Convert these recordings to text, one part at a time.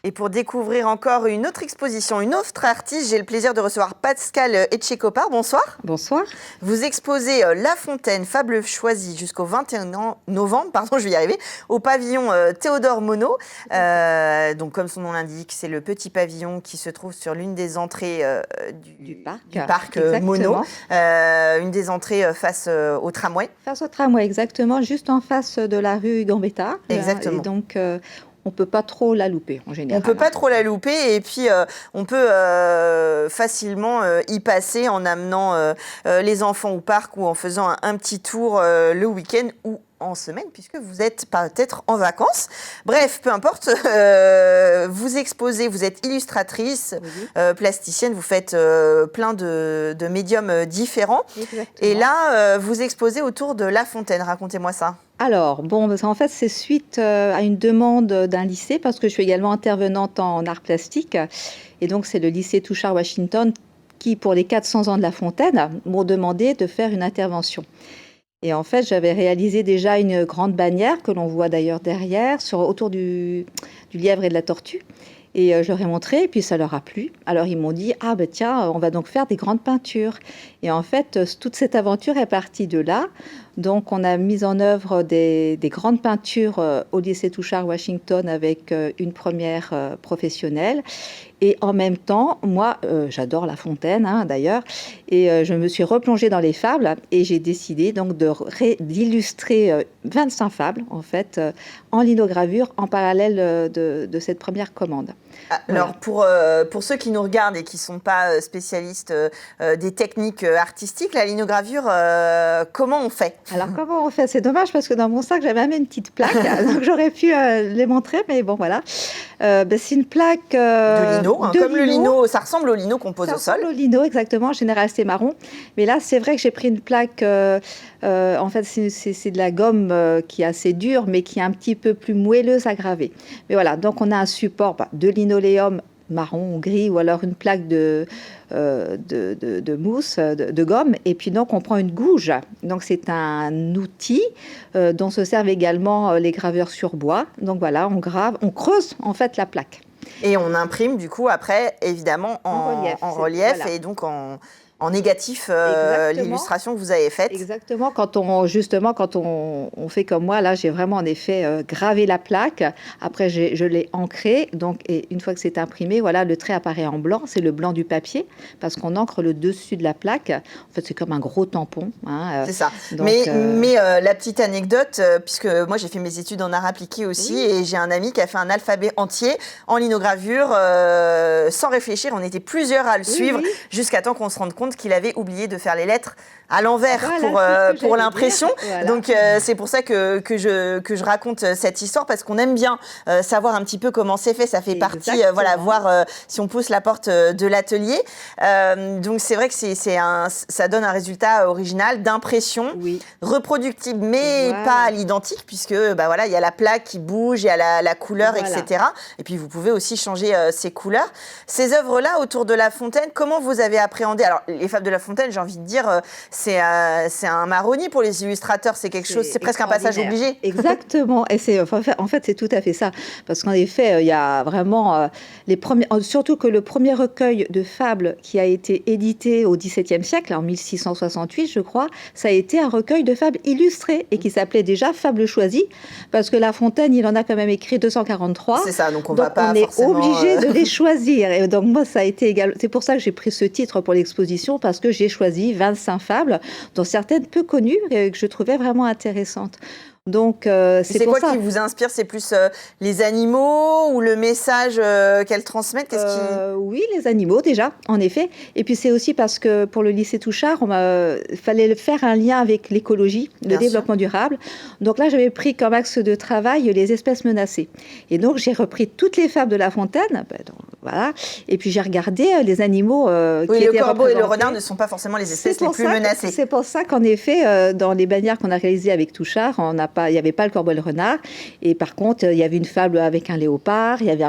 Et pour découvrir encore une autre exposition, une autre artiste, j'ai le plaisir de recevoir Pascale Etchekopar. Bonsoir. Bonsoir. Vous exposez La Fontaine, fable choisie jusqu'au 21 novembre, je vais y arriver, au pavillon Théodore Monod. Donc comme son nom l'indique, c'est le petit pavillon qui se trouve sur l'une des entrées du parc Monod. Une des entrées face au tramway. Face au tramway, exactement, juste en face de la rue Gambetta. Exactement. Et donc, on ne peut pas trop la louper en général. On ne peut pas trop la louper et puis on peut facilement y passer en amenant les enfants au parc ou en faisant un petit tour le week-end ou en semaine, puisque vous êtes peut-être en vacances. Bref, peu importe, vous exposez, vous êtes illustratrice, plasticienne, vous faites plein de médiums différents. Exactement. Et là, vous exposez autour de La Fontaine. Racontez-moi ça. Alors, en fait, c'est suite à une demande d'un lycée, parce que je suis également intervenante en art plastique. Et donc, c'est le lycée Touchard-Washington qui, pour les 400 ans de La Fontaine, m'ont demandé de faire une intervention. Et en fait, j'avais réalisé déjà une grande bannière que l'on voit d'ailleurs derrière, autour du lièvre et de la tortue. Et je leur ai montré, et puis ça leur a plu. Alors ils m'ont dit, tiens, on va donc faire des grandes peintures. Et en fait, toute cette aventure est partie de là. Donc on a mis en œuvre des grandes peintures au lycée Touchard-Washington avec une première professionnelle. Et en même temps, moi, j'adore La Fontaine, d'ailleurs, et je me suis replongée dans les fables et j'ai décidé donc d'illustrer 25 fables, en fait, en linogravure, en parallèle de cette première commande. Alors, pour ceux qui nous regardent et qui ne sont pas spécialistes des techniques artistiques, la linogravure, comment on fait ? Alors, comment on fait ? C'est dommage parce que dans mon sac, j'avais même une petite plaque, donc j'aurais pu les montrer, mais bon, voilà. C'est une plaque de lino, comme le lino, ça ressemble au lino qu'on pose au sol. Ça ressemble au lino, exactement. En général, c'est marron. Mais là, c'est vrai que j'ai pris une plaque, en fait, c'est de la gomme qui est assez dure, mais qui est un petit peu plus moelleuse à graver. Mais voilà, donc on a un support de linoléum marron ou gris, ou alors une plaque de mousse, de gomme, et puis donc on prend une gouge. Donc c'est un outil dont se servent également les graveurs sur bois. Donc voilà, on grave, on creuse en fait la plaque. Et on imprime du coup après, évidemment, en relief voilà. Et donc en négatif l'illustration que vous avez faite. Exactement, quand on fait comme moi, là j'ai vraiment en effet gravé la plaque, après je l'ai ancrée, donc, et une fois que c'est imprimé, voilà, le trait apparaît en blanc, c'est le blanc du papier, parce qu'on encre le dessus de la plaque, en fait c'est comme un gros tampon. C'est ça, donc, mais la petite anecdote, puisque moi j'ai fait mes études en art appliqué aussi, et j'ai un ami qui a fait un alphabet entier en linogravure, sans réfléchir, on était plusieurs à le suivre, jusqu'à temps qu'on se rende compte qu'il avait oublié de faire les lettres à l'envers pour l'impression. Voilà. Donc c'est pour ça que je raconte cette histoire, parce qu'on aime bien savoir un petit peu comment c'est fait. Ça fait partie, voir si on pousse la porte de l'atelier. Donc c'est vrai que ça donne un résultat original d'impression, reproductible, mais pas à l'identique, puisque il y a la plaque qui bouge, il y a la couleur, etc. Et puis vous pouvez aussi changer ces couleurs. Ces œuvres-là autour de La Fontaine, comment vous avez appréhendé ? Alors les fables de La Fontaine, j'ai envie de dire, c'est un marronnier pour les illustrateurs, c'est quelque chose, c'est presque un passage obligé. Exactement, et en fait c'est tout à fait ça, parce qu'en effet il y a vraiment surtout que le premier recueil de fables qui a été édité au XVIIe siècle, en 1668 je crois, ça a été un recueil de fables illustrées et qui s'appelait déjà Fables choisies, parce que La Fontaine il en a quand même écrit 243. C'est ça, donc on va pas forcément... on est obligé de les choisir, et donc moi ça a été égal. C'est pour ça que j'ai pris ce titre pour l'exposition, parce que j'ai choisi 25 fables, dont certaines peu connues et que je trouvais vraiment intéressantes. Donc, c'est quoi qui vous inspire ? C'est plus les animaux ou le message qu'elles transmettent ? Oui, les animaux déjà, en effet. Et puis c'est aussi parce que pour le lycée Touchard, il fallait faire un lien avec l'écologie, le développement durable. Donc là, j'avais pris comme axe de travail les espèces menacées. Et donc j'ai repris toutes les fables de La Fontaine. Voilà. Et puis j'ai regardé les animaux qui étaient représentés. Le corbeau et le renard ne sont pas forcément les espèces les plus menacées. C'est pour ça qu'en effet, dans les bannières qu'on a réalisées avec Touchard, il n'y avait pas le corbeau et le renard. Et par contre, il y avait une fable avec un léopard, il y avait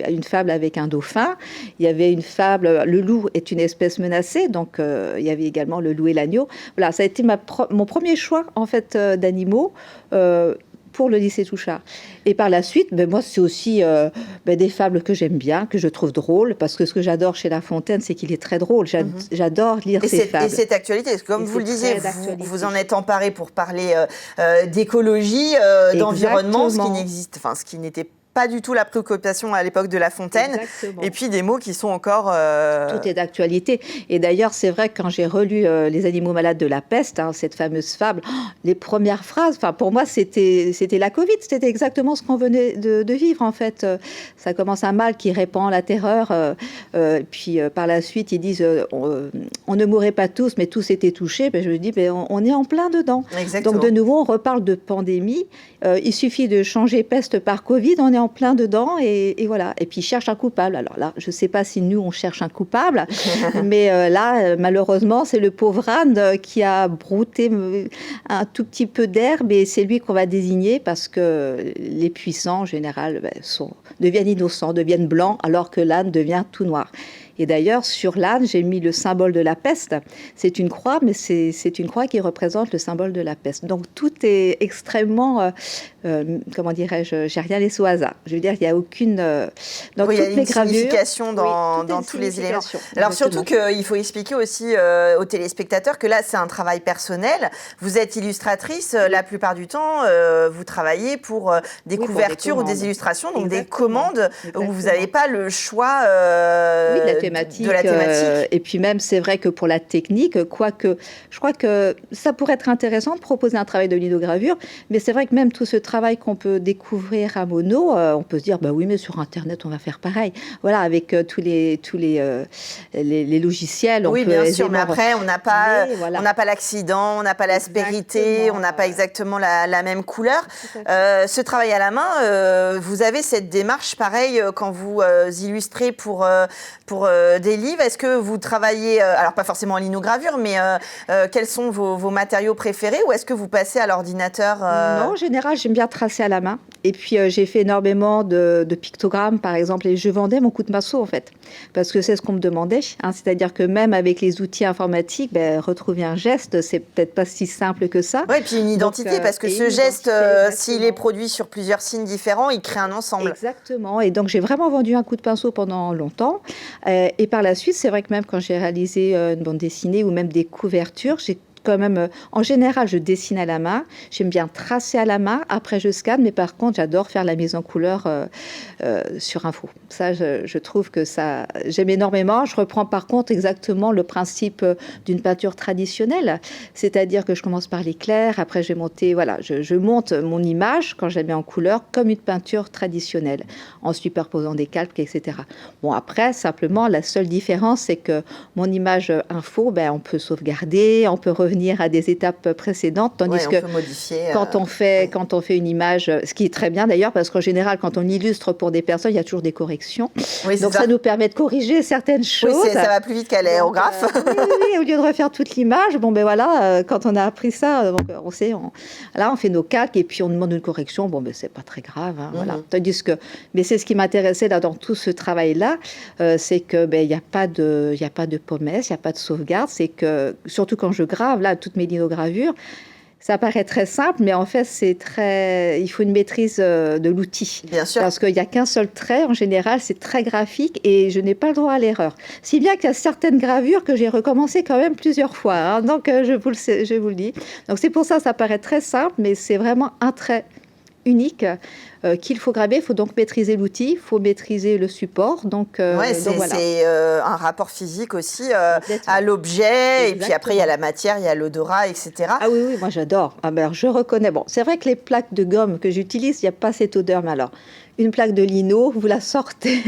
une fable avec un dauphin, il y avait une fable, le loup est une espèce menacée, donc il y avait également le loup et l'agneau. Voilà, ça a été mon premier choix en fait d'animaux. pour le lycée Touchard. Et par la suite, moi, c'est aussi des fables que j'aime bien, que je trouve drôles, parce que ce que j'adore chez La Fontaine, c'est qu'il est très drôle. J'adore lire ses fables. Et cette actualité, parce que comme vous le disiez, vous en êtes emparé pour parler d'écologie, d'environnement, ce qui n'était pas du tout la préoccupation à l'époque de La Fontaine. Exactement. Et puis des mots qui sont encore... Tout est d'actualité. Et d'ailleurs, c'est vrai que quand j'ai relu Les animaux malades de la peste, cette fameuse fable, les premières phrases, pour moi, c'était la Covid. C'était exactement ce qu'on venait de vivre, en fait. Ça commence un mal qui répand la terreur. Puis par la suite, ils disent on ne mourrait pas tous, mais tous étaient touchés. Je me dis, on est en plein dedans. Exactement. Donc de nouveau, on reparle de pandémie. Il suffit de changer peste par Covid, on est en plein dedans et voilà. Et puis, ils cherchent un coupable. Alors là, je ne sais pas si nous, on cherche un coupable, mais là, malheureusement, c'est le pauvre Anne qui a brouté un tout petit peu d'herbe et c'est lui qu'on va désigner parce que les puissants, en général, deviennent innocents, deviennent blancs, alors que l'âne devient tout noir. Et d'ailleurs, sur l'âne, j'ai mis le symbole de la peste. C'est une croix, mais c'est une croix qui représente le symbole de la peste. Donc, tout est extrêmement... comment dirais-je, j'ai rien laissé au hasard. Je veux dire, il n'y a aucune... dans toutes les gravures, signification dans tous les éléments. Alors, surtout qu'il faut expliquer aussi aux téléspectateurs que là, c'est un travail personnel. Vous êtes illustratrice, la plupart du temps, vous travaillez pour des couvertures ou des illustrations, donc des commandes où vous n'avez pas le choix de la thématique. Et puis même, c'est vrai que pour la technique, quoique, je crois que ça pourrait être intéressant de proposer un travail de linogravure, mais c'est vrai que même tout ce travail qu'on peut découvrir à Mono, on peut se dire, oui, mais sur Internet, on va faire pareil. Voilà, avec tous les logiciels. Oui, bien sûr, mais après, on n'a pas l'accident, on n'a pas l'aspérité, on n'a pas exactement la même couleur. Ce travail à la main, vous avez cette démarche, pareil, quand vous illustrez pour des livres. Est-ce que vous travaillez, alors pas forcément en linogravure, mais quels sont vos matériaux préférés ou est-ce que vous passez à l'ordinateur Non, en général, j'aime bien tracer à la main. Et puis, j'ai fait énormément de pictogrammes, par exemple, et je vendais mon coup de pinceau, en fait, parce que c'est ce qu'on me demandait. C'est-à-dire que même avec les outils informatiques, retrouver un geste, c'est peut-être pas si simple que ça. Oui, et puis une identité, donc, parce que ce geste, s'il est produit sur plusieurs signes différents, il crée un ensemble. Exactement. Et donc, j'ai vraiment vendu un coup de pinceau pendant longtemps. Et par la suite, c'est vrai que même quand j'ai réalisé une bande dessinée ou même des couvertures, j'ai quand même, en général, je dessine à la main. J'aime bien tracer à la main. Après, je scanne. Mais par contre, j'adore faire la mise en couleur sur info. Ça, je trouve que ça, j'aime énormément. Je reprends par contre exactement le principe d'une peinture traditionnelle. C'est-à-dire que je commence par l'éclair. Après, je monte mon image quand je la mets en couleur comme une peinture traditionnelle, en superposant des calques, etc. Bon, après, simplement, la seule différence, c'est que mon image info, on peut sauvegarder, on peut revenir à des étapes précédentes, tandis que quand on fait une image, ce qui est très bien d'ailleurs, parce qu'en général, quand on illustre pour des personnes, il y a toujours des corrections. Oui, donc ça nous permet de corriger certaines choses. Oui, ça va plus vite qu'à l'aérographe. Oui, au lieu de refaire toute l'image, quand on a appris ça, on sait, là on fait nos calques et puis on demande une correction, c'est pas très grave. Voilà. Tandis que, mais c'est ce qui m'intéressait là, dans tout ce travail-là, c'est que il n'y a pas de promesse, il n'y a pas de sauvegarde, c'est que, surtout quand je grave, là, toutes mes linogravures, ça paraît très simple, mais en fait, il faut une maîtrise de l'outil. Bien sûr. Parce qu'il n'y a qu'un seul trait, en général, c'est très graphique et je n'ai pas le droit à l'erreur. Si bien qu'il y a certaines gravures que j'ai recommencé quand même plusieurs fois. Donc, je vous le dis. Donc, c'est pour ça, ça paraît très simple, mais c'est vraiment un trait unique qu'il faut graver. Il faut donc maîtriser l'outil, il faut maîtriser le support. Donc, voilà. C'est un rapport physique aussi à l'objet. Et puis après, il y a la matière, il y a l'odorat, etc. Ah oui, moi j'adore. Alors, je reconnais. Bon, c'est vrai que les plaques de gomme que j'utilise, il n'y a pas cette odeur, mais alors, une plaque de lino, vous la sortez.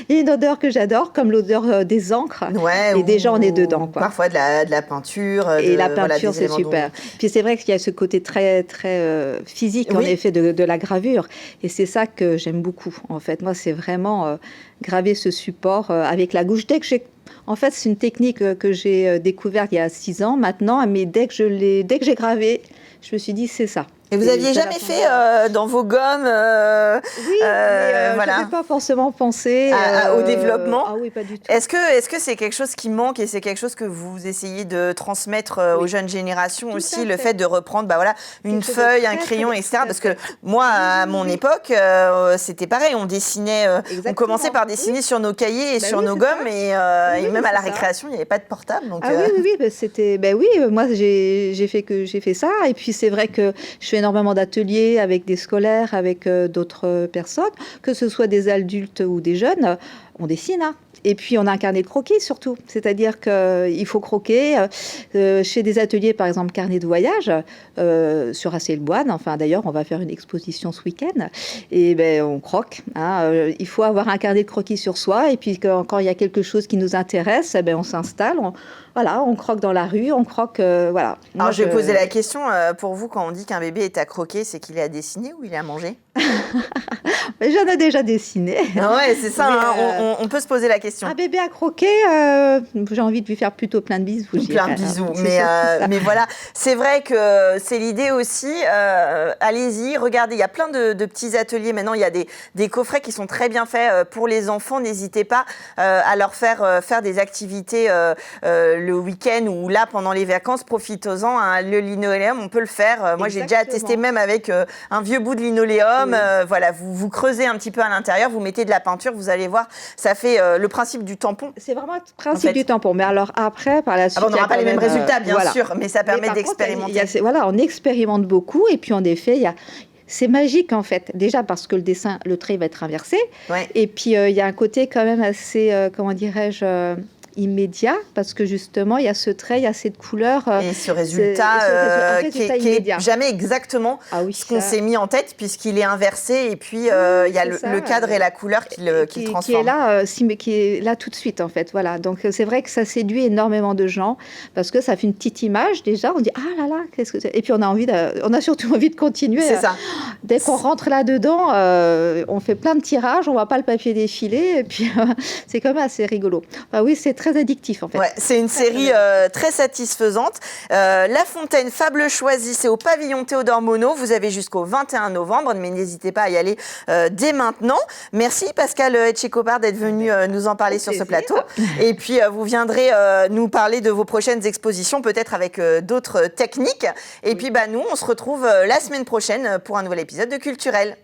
Il y a une odeur que j'adore, comme l'odeur des encres. Ouais, et déjà, on est dedans. Parfois de la peinture. Et la peinture, c'est super. Puis c'est vrai qu'il y a ce côté très, très physique, en effet, de la gravure. Et c'est ça que j'aime beaucoup, en fait. Moi, c'est vraiment graver ce support avec la gouache. En fait, c'est une technique que j'ai découverte il y a 6 ans maintenant, mais dès que j'ai gravé, je me suis dit, c'est ça. Et vous aviez jamais fait dans vos gommes Oui, mais voilà. je n'avais pas forcément pensé au développement. Ah oui, pas du tout. Est-ce que c'est quelque chose qui manque et c'est quelque chose que vous essayez de transmettre aux jeunes générations Tout aussi, à le fait. fait de reprendre une feuille, un crayon, etc. Parce que moi, à mon époque, c'était pareil, on dessinait, on commençait par dessiner sur nos cahiers et sur nos gommes et même à la récréation, il n'y avait pas de portable. Donc, moi j'ai fait ça et puis c'est vrai que je fais énormément d'ateliers avec des scolaires, avec d'autres personnes, que ce soit des adultes ou des jeunes, on dessine. Hein. Et puis, on a un carnet de croquis surtout. C'est-à-dire qu'il faut croquer. Chez des ateliers, par exemple, carnet de voyage, sur Assé-le-Boine. Enfin, d'ailleurs, on va faire une exposition ce week-end. Et on croque. Hein. Il faut avoir un carnet de croquis sur soi. Et puis, quand il y a quelque chose qui nous intéresse, on s'installe. On croque dans la rue, on croque, voilà. Alors, je vais poser la question, pour vous, quand on dit qu'un bébé est à croquer, c'est qu'il est à dessiner ou il est à manger? J'en ai déjà dessiné. Ouais, c'est ça, on peut se poser la question. Un bébé à croquer, j'ai envie de lui faire plutôt plein de bisous. Plein de bisous, mais voilà, c'est vrai que c'est l'idée aussi, allez-y, regardez, il y a plein de petits ateliers maintenant, il y a des coffrets qui sont très bien faits pour les enfants, n'hésitez pas à leur faire des activités le week-end ou là pendant les vacances, profitez-en, hein, le linoléum, on peut le faire, moi j'ai déjà testé même avec un vieux bout de linoléum, voilà, vous creusez un petit peu à l'intérieur, vous mettez de la peinture, vous allez voir, ça fait le principe du tampon. C'est vraiment le principe du tampon, mais alors après, par la suite... on n'aura pas les mêmes résultats, bien sûr, mais ça permet d'expérimenter. On expérimente beaucoup, et puis en effet, c'est magique en fait, déjà parce que le trait va être inversé, et puis il y a un côté quand même assez, comment dirais-je... immédiat, parce que justement, il y a ce trait, il y a cette couleur. Et ce résultat qui est jamais exactement ce qu'on s'est mis en tête, puisqu'il est inversé, et puis il y a le cadre et la couleur qui le transforment. Qui est là tout de suite, en fait. Voilà. Donc, c'est vrai que ça séduit énormément de gens, parce que ça fait une petite image, déjà, on dit « Ah là là, qu'est-ce que c'est ?» Et puis, on a surtout envie de continuer. C'est ça. Dès qu'on rentre là-dedans, on fait plein de tirages, on ne voit pas le papier défiler, et puis c'est quand même assez rigolo. Enfin, oui, c'est très addictif en fait. Ouais, c'est une série très satisfaisante. La Fontaine, Fable choisie, c'est au pavillon Théodore Monod. Vous avez jusqu'au 21 novembre, mais n'hésitez pas à y aller dès maintenant. Merci Pascale Etchekopar d'être venue nous en parler sur ce plateau. Et puis vous viendrez nous parler de vos prochaines expositions, peut-être avec d'autres techniques. Et puis nous, on se retrouve la semaine prochaine pour un nouvel épisode de Culturel.